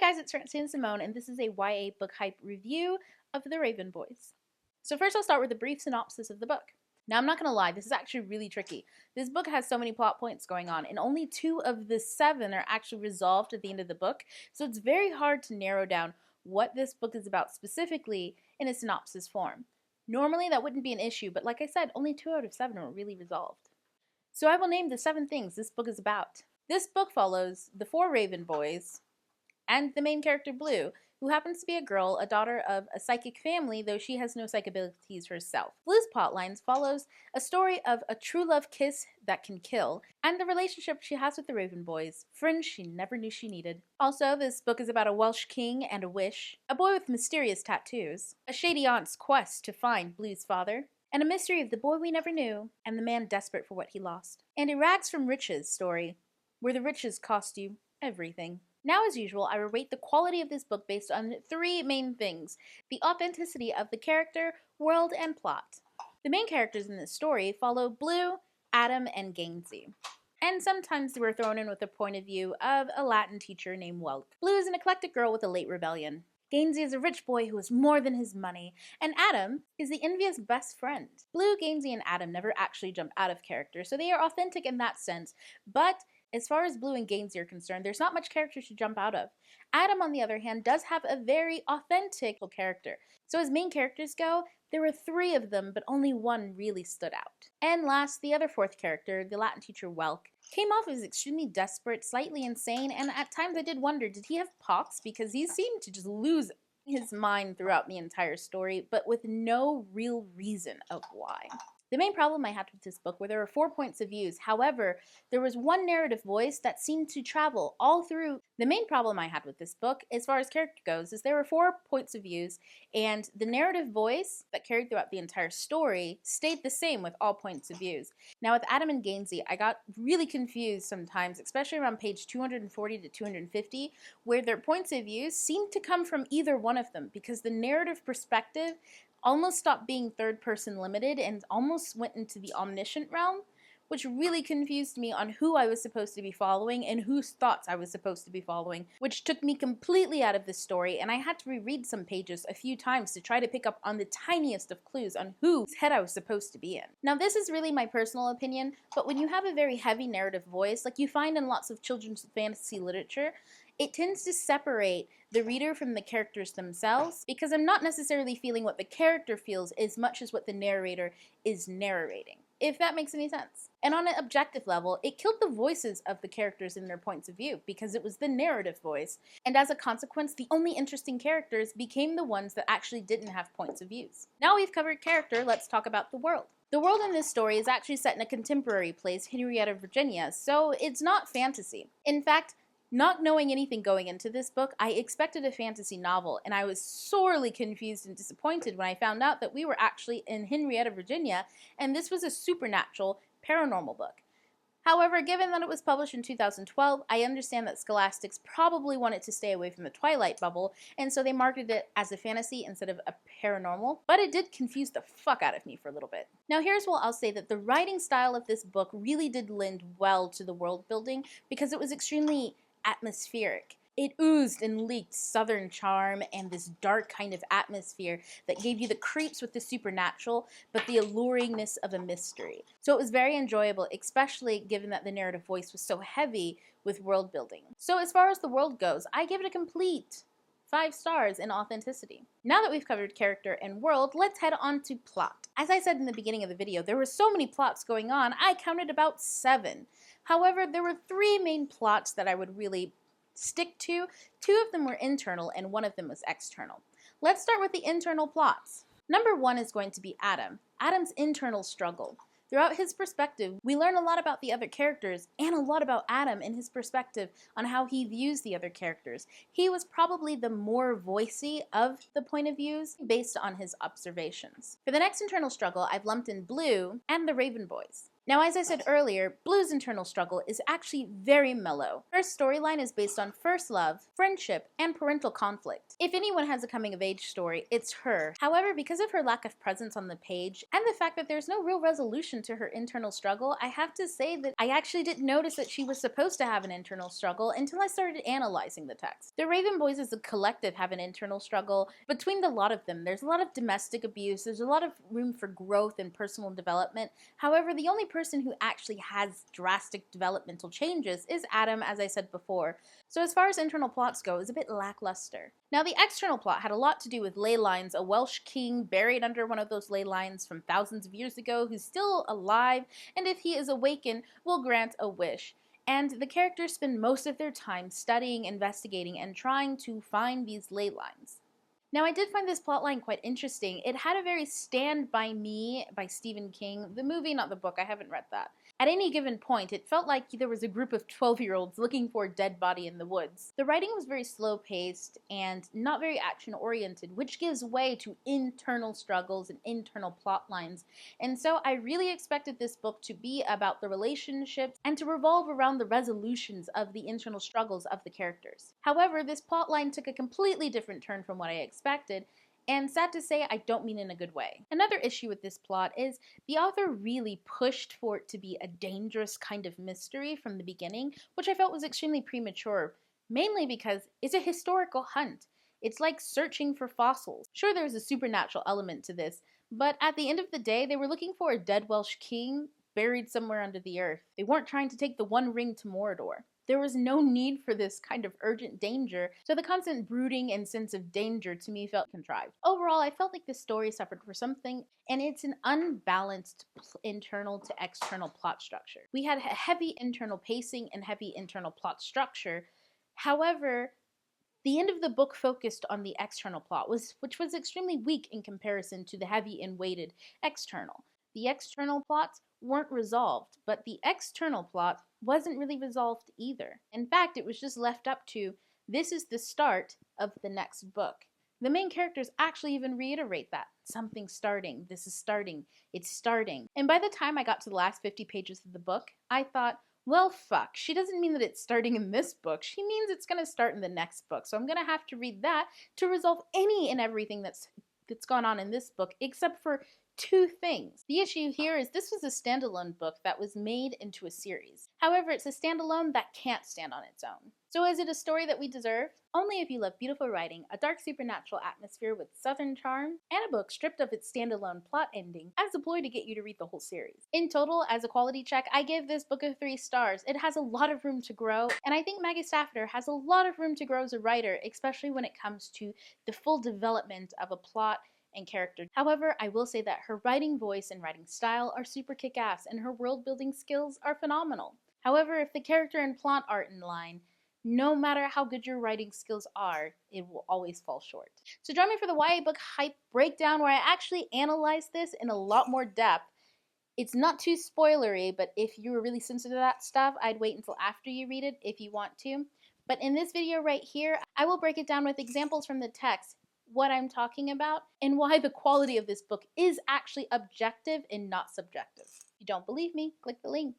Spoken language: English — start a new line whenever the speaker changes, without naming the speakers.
guys, it's Francine Simone, and this is a YA book hype review of The Raven Boys. So first I'll start with a brief synopsis of the book. Now I'm not going to lie, this is actually really tricky. This book has so many plot points going on, and only 2 of the 7 are actually resolved at the end of the book, so it's very hard to narrow down what this book is about specifically in a synopsis form. Normally that wouldn't be an issue, but like I said, only 2 out of 7 are really resolved. So I will name the 7 things this book is about. This book follows the 4 Raven Boys, and the main character, Blue, who happens to be a girl, a daughter of a psychic family, though she has no psychic abilities herself. Blue's plotlines follows a story of a true love kiss that can kill, and the relationship she has with the Raven Boys, friends she never knew she needed. Also, this book is about a Welsh king and a wish, a boy with mysterious tattoos, a shady aunt's quest to find Blue's father, and a mystery of the boy we never knew, and the man desperate for what he lost. And a rags from riches story, where the riches cost you everything. Now, as usual, I will rate the quality of this book based on 3 main things: the authenticity of the character, world, and plot. The main characters in this story follow Blue, Adam, and Gainsey. And sometimes they were thrown in with the point of view of a Latin teacher named Welk. Blue is an eclectic girl with a late rebellion. Gainsey is a rich boy who has more than his money, and Adam is the envious best friend. Blue, Gainsey, and Adam never actually jump out of character, so they are authentic in that sense, but as far as Blue and Gainsey are concerned, there's not much character to jump out of. Adam, on the other hand, does have a very authentic character. So as main characters go, there were 3 of them, but only 1 really stood out. And last, the other 4th character, the Latin teacher Welk, came off as extremely desperate, slightly insane, and at times I did wonder, did he have pox? Because he seemed to just lose his mind throughout the entire story, but with no real reason of why. The main problem I had with this book were there were 4 points of views. However, there was one narrative voice that seemed to travel all through. The main problem I had with this book, as far as character goes, is there were 4 points of views, and the narrative voice that carried throughout the entire story stayed the same with all points of views. Now with Adam and Gainsey, I got really confused sometimes, especially around page 240 to 250, where their points of view seemed to come from either one of them, because the narrative perspective almost stopped being third-person limited and almost went into the omniscient realm, which really confused me on who I was supposed to be following and whose thoughts I was supposed to be following, which took me completely out of the story, and I had to reread some pages a few times to try to pick up on the tiniest of clues on whose head I was supposed to be in. Now, this is really my personal opinion, but when you have a very heavy narrative voice, like you find in lots of children's fantasy literature, it tends to separate the reader from the characters themselves, because I'm not necessarily feeling what the character feels as much as what the narrator is narrating, if that makes any sense. And on an objective level, it killed the voices of the characters in their points of view, because it was the narrative voice, and as a consequence, the only interesting characters became the ones that actually didn't have points of views. Now we've covered character, let's talk about the world. The world in this story is actually set in a contemporary place, Henrietta, Virginia, so it's not fantasy. In fact, not knowing anything going into this book, I expected a fantasy novel, and I was sorely confused and disappointed when I found out that we were actually in Henrietta, Virginia, and this was a supernatural, paranormal book. However, given that it was published in 2012, I understand that Scholastics probably wanted to stay away from the Twilight bubble, and so they marketed it as a fantasy instead of a paranormal, but it did confuse the fuck out of me for a little bit. Now here's where I'll say that the writing style of this book really did lend well to the world building, because it was extremely atmospheric. It oozed and leaked southern charm and this dark kind of atmosphere that gave you the creeps with the supernatural, but the alluringness of a mystery. So it was very enjoyable, especially given that the narrative voice was so heavy with world building. So as far as the world goes, I give it a complete 5 stars in authenticity. Now that we've covered character and world, let's head on to plot. As I said in the beginning of the video, there were so many plots going on, I counted about 7. However, there were 3 main plots that I would really stick to. 2 of them were internal and 1 of them was external. Let's start with the internal plots. Number 1 is going to be Adam. Adam's internal struggle. Throughout his perspective, we learn a lot about the other characters and a lot about Adam and his perspective on how he views the other characters. He was probably the more voicey of the point of views based on his observations. For the next internal struggle, I've lumped in Blue and the Raven Boys. Now, as I said earlier, Blue's internal struggle is actually very mellow. Her storyline is based on first love, friendship, and parental conflict. If anyone has a coming-of-age story, it's her. However, because of her lack of presence on the page, and the fact that there's no real resolution to her internal struggle, I have to say that I actually didn't notice that she was supposed to have an internal struggle until I started analyzing the text. The Raven Boys as a collective have an internal struggle. Between the lot of them, there's a lot of domestic abuse, there's a lot of room for growth and personal development. However, the only person who actually has drastic developmental changes is Adam, as I said before. So as far as internal plots go, it's a bit lackluster. Now, the external plot had a lot to do with ley lines, a Welsh king buried under one of those ley lines from thousands of years ago who's still alive, and if he is awakened, will grant a wish. And the characters spend most of their time studying, investigating, and trying to find these ley lines. Now, I did find this plotline quite interesting. It had a very Stand By Me by Stephen King, the movie, not the book, I haven't read that. At any given point, it felt like there was a group of 12-year-olds looking for a dead body in the woods. The writing was very slow-paced and not very action-oriented, which gives way to internal struggles and internal plot lines. And so I really expected this book to be about the relationships and to revolve around the resolutions of the internal struggles of the characters. However, this plotline took a completely different turn from what I expected, and sad to say, I don't mean in a good way. Another issue with this plot is the author really pushed for it to be a dangerous kind of mystery from the beginning, which I felt was extremely premature, mainly because it's a historical hunt. It's like searching for fossils. Sure, there's a supernatural element to this, but at the end of the day, they were looking for a dead Welsh king buried somewhere under the earth. They weren't trying to take the One Ring to Mordor. There was no need for this kind of urgent danger, so the constant brooding and sense of danger to me felt contrived. Overall, I felt like this story suffered for something, and it's an unbalanced internal to external plot structure. We had heavy internal pacing and heavy internal plot structure. However, the end of the book focused on the external plot, which was extremely weak in comparison to the heavy and weighted external. The external plots weren't resolved, but the external plot wasn't really resolved either. In fact, it was just left up to, this is the start of the next book. The main characters actually even reiterate that. Something's starting, this is starting, it's starting. And by the time I got to the last 50 pages of the book, I thought, well, fuck, she doesn't mean that it's starting in this book. She means it's going to start in the next book. So I'm going to have to read that to resolve any and everything that's gone on in this book, except for two things. The issue here is this was a standalone book that was made into a series. However, it's a standalone that can't stand on its own. So is it a story that we deserve? Only if you love beautiful writing, a dark supernatural atmosphere with southern charm, and a book stripped of its standalone plot ending as a ploy to get you to read the whole series. In total, as a quality check, I give this book 3 stars. It has a lot of room to grow, and I think Maggie Stafford has a lot of room to grow as a writer, especially when it comes to the full development of a plot and character. However, I will say that her writing voice and writing style are super kick-ass, and her world-building skills are phenomenal. However, if the character and plot aren't in line, no matter how good your writing skills are, it will always fall short. So join me for the YA book hype breakdown, where I actually analyze this in a lot more depth. It's not too spoilery, but if you were really sensitive to that stuff, I'd wait until after you read it if you want to. But in this video right here, I will break it down with examples from the text, what I'm talking about, and why the quality of this book is actually objective and not subjective. If you don't believe me, click the link.